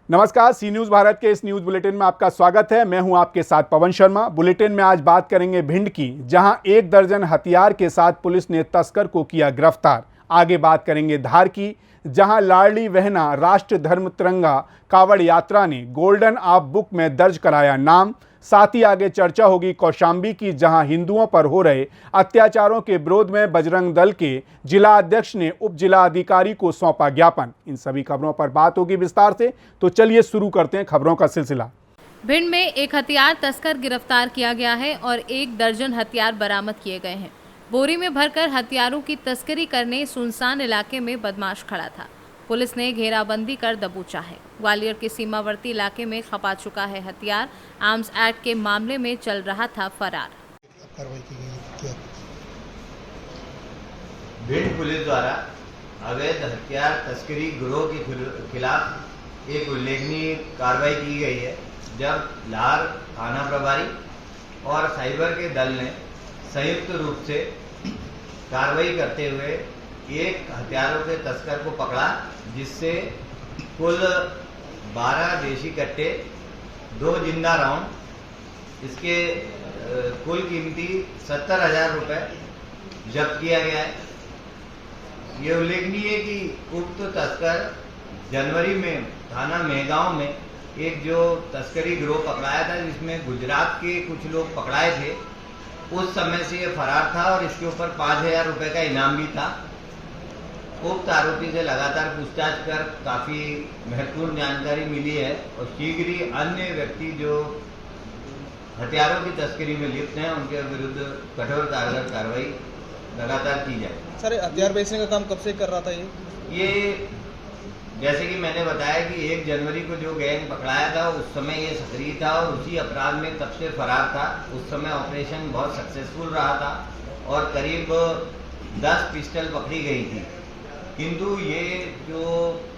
नमस्कार, सी न्यूज़ भारत के इस न्यूज़ बुलेटिन में आपका स्वागत है। मैं हूं आपके साथ पवन शर्मा। बुलेटिन में आज बात करेंगे भिंड की, जहां 1 दर्जन हथियार के साथ पुलिस ने तस्कर को किया गिरफ्तार। आगे बात करेंगे धार की, जहां लाडली बहना राष्ट्र धर्म तिरंगा कावड़ यात्रा ने गोल्डन ऑफ बुक में दर्ज कराया नाम। साथ ही आगे चर्चा होगी कौशाम्बी की, जहां हिंदुओं पर हो रहे अत्याचारों के विरोध में बजरंग दल के जिला अध्यक्ष ने उप जिला अधिकारी को सौंपा ज्ञापन। इन सभी खबरों पर बात होगी विस्तार से, तो चलिए शुरू करते हैं खबरों का सिलसिला। भिंड में एक हथियार तस्कर गिरफ्तार किया गया है और 1 दर्जन हथियार बरामद किए गए हैं। बोरी में भरकर हथियारों की तस्करी करने सुनसान इलाके में बदमाश खड़ा था। पुलिस ने घेराबंदी कर दबोचा है। ग्वालियर के सीमावर्ती इलाके में खपा चुका है हथियार। आर्म्स एक्ट के मामले में चल रहा था फरार। भिंड पुलिस द्वारा अवैध हथियार तस्करी गिरोह के खिलाफ एक उल्लेखनीय कार्रवाई की गई है, जब लार थाना प्रभारी और साइबर के दल ने संयुक्त रूप से कार्रवाई करते हुए एक हथियारों के तस्कर को पकड़ा, जिससे कुल 12 देशी कट्टे, 2 जिंदा राउंड, इसके कुल कीमती 70,000 रुपये जब्त किया गया है। ये उल्लेखनीय है कि उक्त तस्कर जनवरी में थाना मेहगांव में एक जो तस्करी गिरोह पकड़ाया था, जिसमें गुजरात के कुछ लोग पकड़ाए थे, उस समय से ये फरार था और इसके ऊपर 5,000 रुपये का इनाम भी था। उक्त आरोपी से लगातार पूछताछ कर काफ़ी महत्वपूर्ण जानकारी मिली है और शीघ्र ही अन्य व्यक्ति जो हथियारों की तस्करी में लिप्त हैं, उनके विरुद्ध कठोर कारगर कार्रवाई लगातार की जाए। सर, हथियार बेचने का काम कब से कर रहा था ये जैसे कि मैंने बताया कि 1 जनवरी को जो गैंग पकड़ाया था, उस समय ये सक्रिय था और उसी अपराध में तब से फरार था। उस समय ऑपरेशन बहुत सक्सेसफुल रहा था और करीब 10 पिस्टल पकड़ी गई थी, किंतु ये जो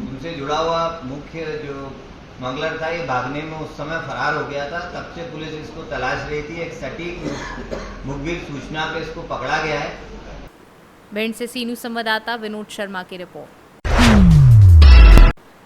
उनसे जुड़ा हुआ मुख्य जो स्मगलर था, ये भागने में उस समय फरार हो गया था। तब से पुलिस इसको तलाश रही थी। एक सटीक मुखबिर सूचना पे इसको पकड़ा गया है। भिंड से सी न्यूज़ संवाददाता विनोद शर्मा की रिपोर्ट।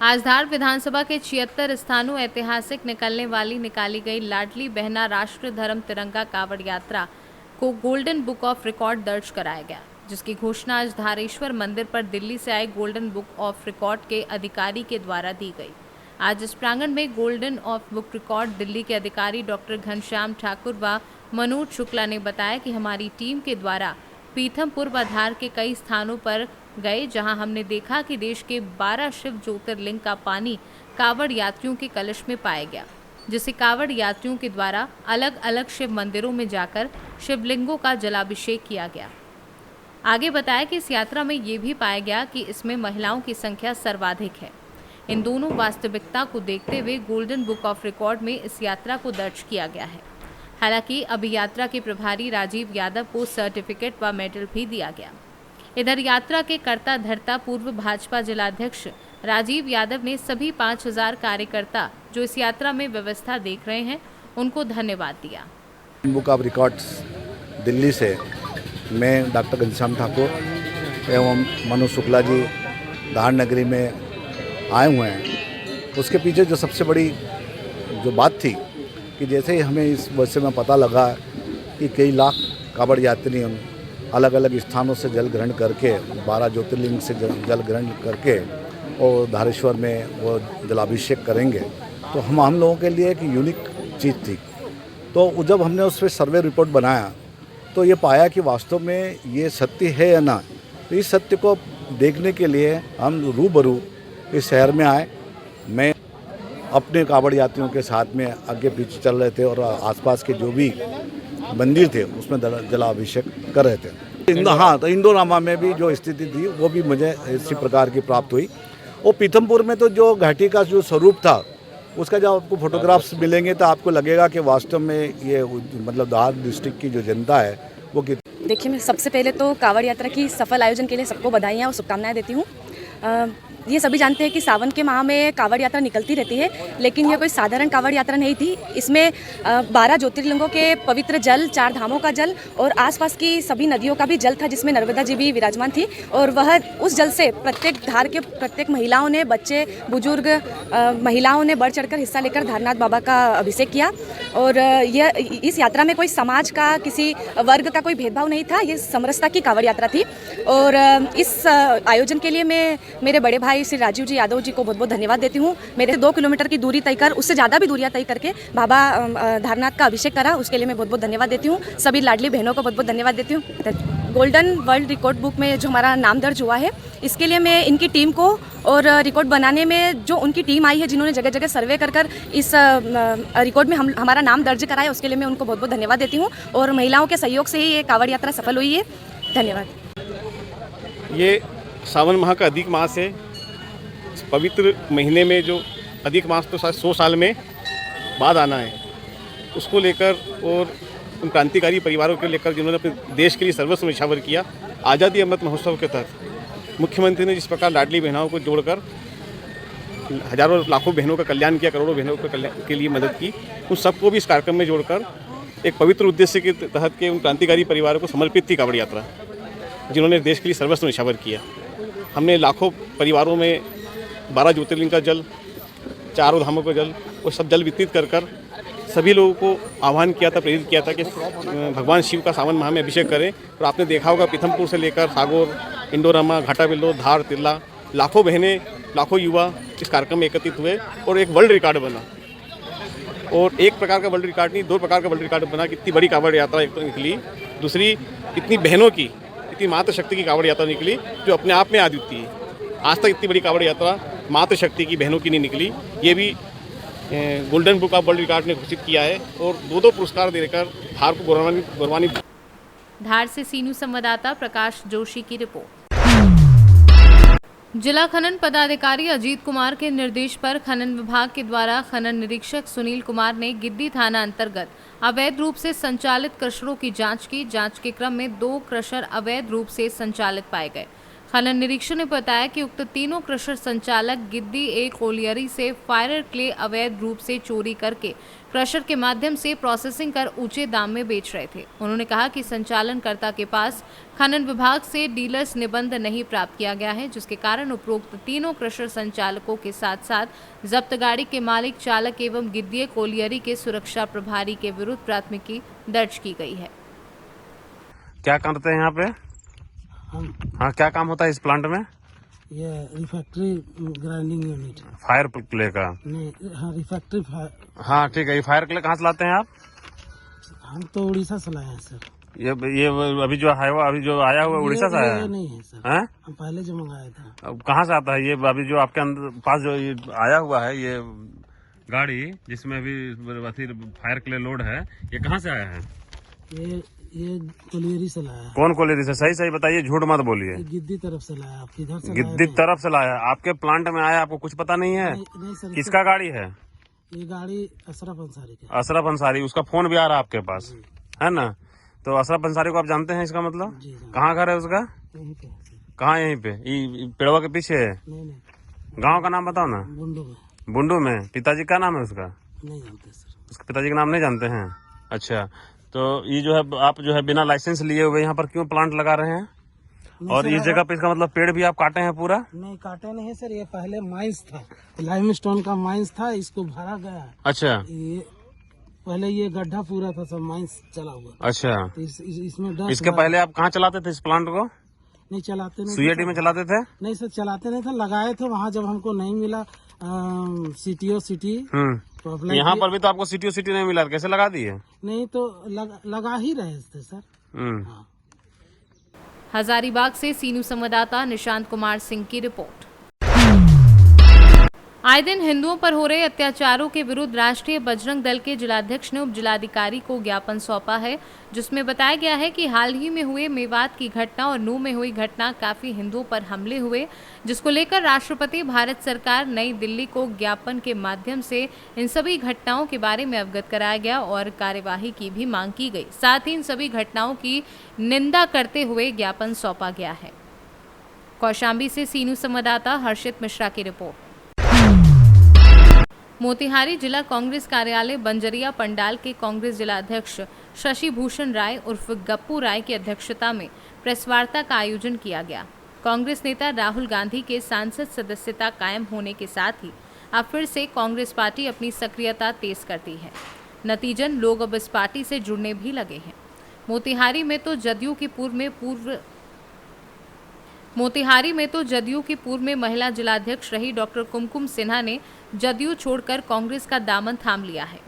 आज धार विधानसभा के 76 स्थानों ऐतिहासिक निकाली गई लाडली बहना राष्ट्र धर्म तिरंगा कावड़ यात्रा को गोल्डन बुक ऑफ रिकॉर्ड दर्ज कराया गया, जिसकी घोषणा आज धारेश्वर मंदिर पर दिल्ली से आए गोल्डन बुक ऑफ रिकॉर्ड के अधिकारी के द्वारा दी गई। आज इस प्रांगण में golden of book record Delhi के अधिकारी डॉक्टर घनश्याम ठाकुर व मनोज शुक्ला ने बताया कि हमारी टीम के द्वारा पीथमपुर व धार के कई स्थानों पर गए, जहां हमने देखा कि देश के 12 शिव ज्योतिर्लिंग का पानी कावड़ यात्रियों के कलश में पाया गया, जिसे कावड़ यात्रियों के द्वारा अलग अलग शिव मंदिरों में जाकर शिवलिंगों का जलाभिषेक किया गया। आगे बताया कि इस यात्रा में ये भी पाया गया कि इसमें महिलाओं की संख्या सर्वाधिक है। इन दोनों वास्तविकता को देखते हुए गोल्डन बुक ऑफ रिकॉर्ड में इस यात्रा को दर्ज किया गया है। हालांकि अभी यात्रा के प्रभारी राजीव यादव को सर्टिफिकेट व मेडल भी दिया गया। इधर यात्रा के कर्ता धर्ता पूर्व भाजपा जिलाध्यक्ष राजीव यादव ने सभी 5,000 कार्यकर्ता जो इस यात्रा में व्यवस्था देख रहे हैं, उनको धन्यवाद दिया। बुक ऑफ रिकॉर्ड्स दिल्ली से मैं डॉक्टर घनश्याम ठाकुर एवं मनोज शुक्ला जी धार नगरी में आए हुए हैं। उसके पीछे जो सबसे बड़ी जो बात थी कि जैसे ही हमें इस वर्ष में पता लगा कि कई लाख कावड़ यात्री अलग अलग स्थानों से जल ग्रहण करके 12 ज्योतिर्लिंग से जल ग्रहण करके और धारेश्वर में वो जलाभिषेक करेंगे, तो हम लोगों के लिए एक यूनिक चीज़ थी। तो जब हमने उस पर सर्वे रिपोर्ट बनाया तो ये पाया कि वास्तव में ये सत्य है या ना। तो इस सत्य को देखने के लिए हम रूबरू इस शहर में आए। मैं अपने कावड़ यात्रियों के साथ में आगे पीछे चल रहे थे और आसपास के जो भी मंदिर थे उसमें जलाभिषेक कर रहे थे। तो इंडोरामा में भी जो स्थिति थी वो भी मुझे इसी प्रकार की प्राप्त हुई। और पीथमपुर में तो जो घाटी का जो स्वरूप था, उसका जब आपको फोटोग्राफ्स मिलेंगे तो आपको लगेगा कि वास्तव में ये मतलब धार डिस्ट्रिक्ट की जो जनता है वो देखिए, मैं सबसे पहले तो कावड़ यात्रा की सफल आयोजन के लिए सबको बधाइयाँ और शुभकामनाएं देती हूँ। ये सभी जानते हैं कि सावन के माह में कांवड़ यात्रा निकलती रहती है, लेकिन ये कोई साधारण कांवड़ यात्रा नहीं थी। इसमें 12 ज्योतिर्लिंगों के पवित्र जल, 4 धामों का जल और आसपास की सभी नदियों का भी जल था, जिसमें नर्मदा जी भी विराजमान थी। और वह उस जल से प्रत्येक धार के प्रत्येक महिलाओं ने, बच्चे, बुजुर्ग महिलाओं ने बढ़ चढ़कर हिस्सा लेकर धारनाथ बाबा का अभिषेक किया। और इस यात्रा में कोई समाज का, किसी वर्ग का कोई भेदभाव नहीं था। ये समरसता की कांवड़ यात्रा थी। और इस आयोजन के लिए मैं मेरे बड़े भाई श्री राजीव जी यादव जी को बहुत बहुत धन्यवाद देती हूँ। मेरे 2 किलोमीटर की दूरी तय कर, उससे ज़्यादा भी दूरियाँ तय करके बाबा धारनाथ का अभिषेक करा, उसके लिए मैं बहुत बहुत धन्यवाद देती हूँ। सभी लाडली बहनों को बहुत बहुत धन्यवाद देती हूँ। गोल्डन वर्ल्ड रिकॉर्ड बुक में जो हमारा नाम दर्ज हुआ है, इसके लिए मैं इनकी टीम को और रिकॉर्ड बनाने में जो उनकी टीम आई है, जिन्होंने जगह जगह सर्वे कर इस रिकॉर्ड में हमारा नाम दर्ज कराया, उसके लिए मैं उनको बहुत बहुत धन्यवाद देती हूँ। और महिलाओं के सहयोग से ही ये कांवड़ यात्रा सफल हुई है। धन्यवाद। ये सावन माह का अधिक मास है। इस पवित्र महीने में जो अधिक मास तो शायद 100 साल में बाद आना है, उसको लेकर और उन क्रांतिकारी परिवारों को लेकर जिन्होंने अपने देश के लिए सर्वस्व न्यौछावर किया, आज़ादी अमृत महोत्सव के तहत मुख्यमंत्री ने जिस प्रकार लाडली बहनों को जोड़कर हजारों लाखों बहनों का कल्याण किया, करोड़ों बहनों का कल्याण के लिए मदद की, उन सबको भी इस कार्यक्रम में जोड़कर एक पवित्र उद्देश्य के तहत के उन क्रांतिकारी परिवारों को समर्पित थी कांवड़ यात्रा, जिन्होंने देश के लिए सर्वस्व न्यौछावर किया। हमने लाखों परिवारों में 12 ज्योतिर्लिंग का जल, 4 धामों का जल और सब जल वितरित कर सभी लोगों को आह्वान किया था, प्रेरित किया था कि भगवान शिव का सावन माह में अभिषेक करें। और आपने देखा होगा पीथमपुर से लेकर सागौर, इंडोरामा, घाटाबिल्लो, धार, तिल्ला, लाखों बहनें, लाखों युवा इस कार्यक्रम में एकत्रित हुए और एक वर्ल्ड रिकॉर्ड बना। और एक प्रकार का वर्ल्ड रिकॉर्ड नहीं, 2 प्रकार का वर्ल्ड रिकॉर्ड बना। कितनी बड़ी कांवड़ यात्रा एक तो निकली, दूसरी इतनी बहनों की, इतनी मातृशक्ति की कांवड़ यात्रा निकली जो अपने आप में अद्वितीय है। आज तक इतनी बड़ी कांवड़ यात्रा मातृशक्ति की, बहनों की नहीं निकली। ये भी golden book of world record ने घोषित किया है और 2 पुरस्कार देकर धार को गौरवान्वित। धार से सीनू संवाददाता प्रकाश जोशी की रिपोर्ट। जिला खनन पदाधिकारी अजीत कुमार के निर्देश पर खनन विभाग के द्वारा खनन निरीक्षक सुनील कुमार ने गिद्दी थाना अंतर्गत अवैध रूप से संचालित क्रशरों की जांच की। जांच के क्रम में 2 क्रशर अवैध रूप से संचालित पाए गए। खनन निरीक्षक ने बताया कि उक्त तीनों क्रशर संचालक गिद्दी एक कोलियरी से फायर क्ले अवैध रूप से चोरी करके क्रशर के माध्यम से प्रोसेसिंग कर ऊंचे दाम में बेच रहे थे। उन्होंने कहा कि संचालनकर्ता के पास खनन विभाग से डीलर्स निबंध नहीं प्राप्त किया गया है, जिसके कारण उपरोक्त तीनों क्रशर संचालकों के साथ साथ जब्त गाड़ी के मालिक, चालक एवं गिद्दी कोलियरी के सुरक्षा प्रभारी के विरुद्ध प्राथमिकी दर्ज की गई है। क्या करते हैं यहाँ पे? हाँ, क्या काम होता है इस प्लांट में? ये refractory grinding unit. Fire clay का? नहीं, हाँ, रिफैक्ट्री फायर। हाँ ठीक है। ये फायर क्ले कहाँ से लाते हैं आप? हम तो उड़ीसा से लाए हैं सर। ये अभी जो है, अभी जो आया हुआ उड़ीसा से आया है? नहीं है सर। हैं? हम पहले जो मंगाया था। अब कहाँ से आता है ये? अभी जो आपके पास जो ये आया हुआ है, ये गाड़ी जिसमें अभी फायर क्ले लोड है, ये कहाँ से आया है? ये कोलियरी से लाया। कौन कोलियरी से? सही बताइए, झूठ मत बोलिए। गिद्दी तरफ से लाया। आप किधर से? गिद्दी तरफ से लाया। आपके प्लांट में आया, आपको कुछ पता नहीं है? नहीं सर। किसका गाड़ी है ये? गाड़ी अशरफ अंसारी का। अशरफ अंसारी, उसका फोन भी आ रहा है आपके पास, है ना? तो अशरफ अंसारी को आप जानते हैं, इसका मतलब? कहाँ घर है उसका? यहीं पे। कहाँ? यहीं पे, पेड़वा के पीछे है? नहीं। गांव का नाम बताओ ना। बुंडू में। बुंडू में। पिताजी का नाम है उसका? नहीं जानते सर। उसके पिताजी का नाम नहीं जानते हैं? अच्छा, तो ये जो है, आप जो है बिना लाइसेंस लिए हुए यहाँ पर क्यों प्लांट लगा रहे हैं? और इस जगह पे इसका मतलब पेड़ भी आप काटे हैं पूरा? नहीं काटे नहीं सर, ये पहले माइंस था, लाइमस्टोन का माइंस था, इसको भरा गया। अच्छा। ये पहले ये गड्ढा पूरा था सब माइंस चला हुआ। अच्छा। तो इसमें इसके पहले आप कहाँ चलाते थे इस प्लांट को? नहीं चलाते नहीं। सुईएटी में चलाते थे? नहीं सर, चलाते नहीं थे, लगाए थे वहाँ। जब हमको नहीं मिला सीटीओ सिटी, तो यहाँ पर भी तो आपको सीटीओ सिटी नहीं मिला, कैसे लगा दिए? नहीं तो लगा ही रहे थे सर। हाँ। हजारीबाग से सीनू संवाददाता निशांत कुमार सिंह की रिपोर्ट। आए दिन हिंदुओं पर हो रहे अत्याचारों के विरुद्ध राष्ट्रीय बजरंग दल के जिलाध्यक्ष ने उप जिलाधिकारी को ज्ञापन सौंपा है, जिसमें बताया गया है कि हाल ही में हुए मेवात की घटना और नूह में हुई घटना काफी हिंदुओं पर हमले हुए, जिसको लेकर राष्ट्रपति भारत सरकार नई दिल्ली को ज्ञापन के माध्यम से इन सभी घटनाओं के बारे में अवगत कराया गया और कार्यवाही की भी मांग की गई। साथ ही इन सभी घटनाओं की निंदा करते हुए ज्ञापन सौंपा गया है। कौशाम्बी से सी न्यूज संवाददाता हर्षित मिश्रा की रिपोर्ट। मोतिहारी जिला कांग्रेस कार्यालय बंजरिया पंडाल के कांग्रेस जिला अध्यक्ष शशि भूषण राय उर्फ गप्पू राय की अध्यक्षता में प्रेस वार्ता का आयोजन किया गया। कांग्रेस नेता राहुल गांधी के सांसद सदस्यता कायम होने के साथ ही अब फिर से कांग्रेस पार्टी अपनी सक्रियता तेज करती है। नतीजन लोग अब इस पार्टी से जुड़ने भी लगे हैं। मोतिहारी में तो जदयू की पूर्व में महिला जिलाध्यक्ष रही डॉक्टर कुमकुम सिन्हा ने जदयू छोड़कर कांग्रेस का दामन थाम लिया है।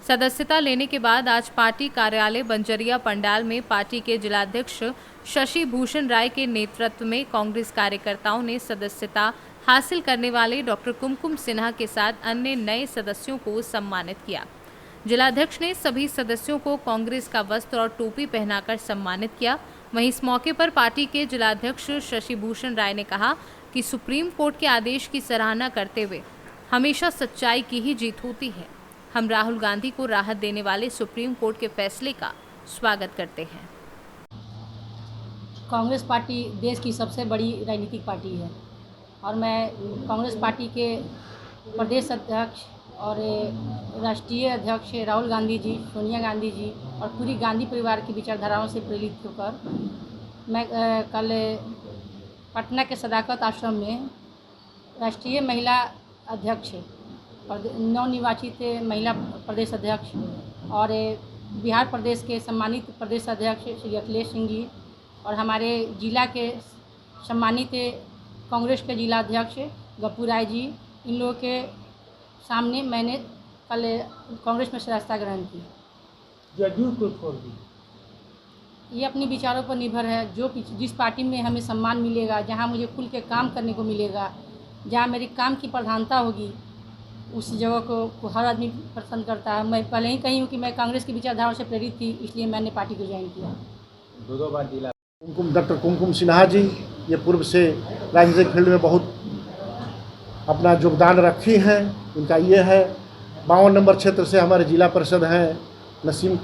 सदस्यता लेने के बाद आज पार्टी कार्यालय बंजरिया पंडाल में पार्टी के जिलाध्यक्ष शशि भूषण राय के नेतृत्व में कांग्रेस कार्यकर्ताओं ने सदस्यता हासिल करने वाले डॉक्टर कुमकुम सिन्हा के साथ अन्य नए सदस्यों को सम्मानित किया। जिलाध्यक्ष ने सभी सदस्यों को कांग्रेस का वस्त्र और टोपी पहनाकर सम्मानित किया। वहीं इस मौके पर पार्टी के जिलाध्यक्ष शशि भूषण राय ने कहा कि सुप्रीम कोर्ट के आदेश की सराहना करते हुए हमेशा सच्चाई की ही जीत होती है। हम राहुल गांधी को राहत देने वाले सुप्रीम कोर्ट के फैसले का स्वागत करते हैं। कांग्रेस पार्टी देश की सबसे बड़ी राजनीतिक पार्टी है और मैं कांग्रेस पार्टी के प्रदेश अध्यक्ष और राष्ट्रीय अध्यक्ष राहुल गांधी जी, सोनिया गांधी जी और पूरी गांधी परिवार की विचारधाराओं से प्रेरित होकर मैं कल पटना के सदाकत आश्रम में राष्ट्रीय महिला अध्यक्ष, नवनिर्वाचित महिला प्रदेश अध्यक्ष और बिहार प्रदेश के सम्मानित प्रदेश अध्यक्ष श्री अखिलेश सिंह जी और हमारे जिला के सम्मानित कांग्रेस के जिला अध्यक्ष गप्पू राय जी, इन लोगों के सामने मैंने कल कांग्रेस में सदस्यता ग्रहण की। जदयू को छोड़ दी। ये अपनी विचारों पर निर्भर है। जिस पार्टी में हमें सम्मान मिलेगा, जहाँ मुझे खुल के काम करने को मिलेगा, जहाँ मेरे काम की प्रधानता होगी, उस जगह को हर आदमी पसंद करता है। मैं पहले ही कही हूँ कि मैं कांग्रेस की विचारधारा से प्रेरित थी, इसलिए मैंने पार्टी को ज्वाइन किया। दो बार जिला डॉक्टर कुमकुम सिन्हा जी ये पूर्व से राजनीतिक फील्ड में बहुत अपना योगदान रखी हैं। इनका ये है 52 नंबर क्षेत्र से हमारे जिला परिषद हैं नसीम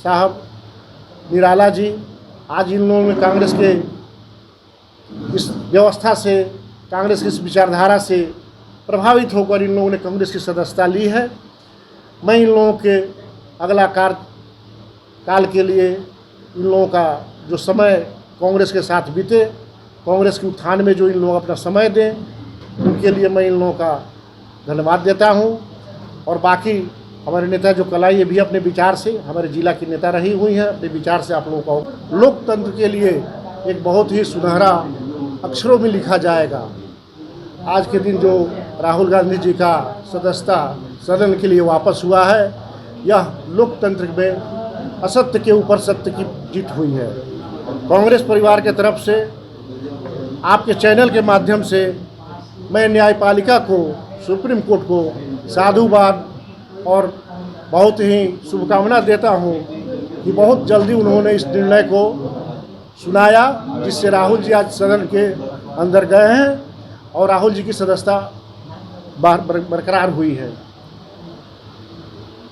साहब, निराला जी। आज इन लोगों ने कांग्रेस के इस व्यवस्था से, कांग्रेस की इस विचारधारा से प्रभावित होकर इन लोगों ने कांग्रेस की सदस्यता ली है। मैं इन लोगों के अगला कार्यकाल के लिए इन लोगों का जो समय कांग्रेस के साथ बीते, कांग्रेस के उत्थान में जो इन लोग अपना समय दें, उनके लिए मैं इन लोगों का धन्यवाद देता हूं। और बाकी हमारे नेता जो कल ये भी अपने विचार से हमारे जिला की नेता रही हुई हैं, अपने विचार से आप लोगों को लोकतंत्र के लिए एक बहुत ही सुनहरा अक्षरों में लिखा जाएगा। आज के दिन जो राहुल गांधी जी का सदस्यता सदन के लिए वापस हुआ है, यह लोकतंत्र में असत्य के ऊपर सत्य की जीत हुई है। कांग्रेस परिवार के तरफ से आपके चैनल के माध्यम से मैं न्यायपालिका को, सुप्रीम कोर्ट को साधुवाद और बहुत ही शुभकामना देता हूं कि बहुत जल्दी उन्होंने इस निर्णय को सुनाया, जिससे राहुल जी आज सदन के अंदर गए हैं और राहुल जी की सदस्यता बरकरार हुई है।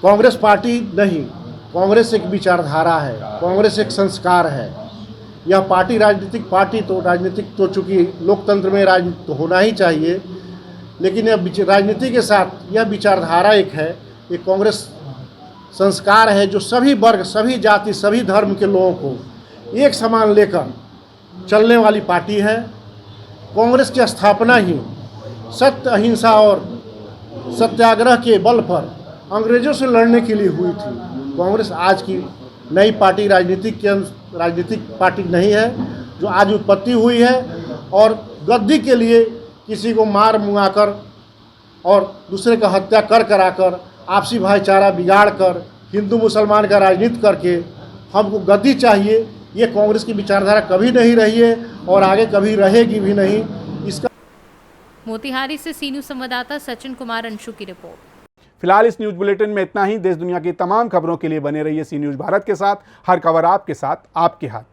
कांग्रेस पार्टी नहीं, कांग्रेस एक विचारधारा है, कांग्रेस एक संस्कार है। यह पार्टी राजनीतिक तो चूँकि लोकतंत्र में राजनीति तो होना ही चाहिए, लेकिन यह राजनीति के साथ यह विचारधारा एक है, ये कांग्रेस संस्कार है जो सभी वर्ग, सभी जाति, सभी धर्म के लोगों को एक समान लेकर चलने वाली पार्टी है। कांग्रेस की स्थापना ही सत्य, अहिंसा और सत्याग्रह के बल पर अंग्रेजों से लड़ने के लिए हुई थी। कांग्रेस आज की नई पार्टी राजनीतिक पार्टी नहीं है जो आज उत्पत्ति हुई है और गद्दी के लिए किसी को मार मुआकर और दूसरे का हत्या कराकर आपसी भाईचारा बिगाड़ कर हिंदू मुसलमान का राजनीति करके हमको गद्दी चाहिए, ये कांग्रेस की विचारधारा कभी नहीं रही है और आगे कभी रहेगी भी नहीं। इसका मोतिहारी से सी न्यूज संवाददाता सचिन कुमार अंशु की रिपोर्ट। फिलहाल इस न्यूज बुलेटिन में इतना ही। देश दुनिया की तमाम खबरों के लिए बने रहिए सी न्यूज भारत के साथ। हर खबर आपके साथ, आपके हाथ।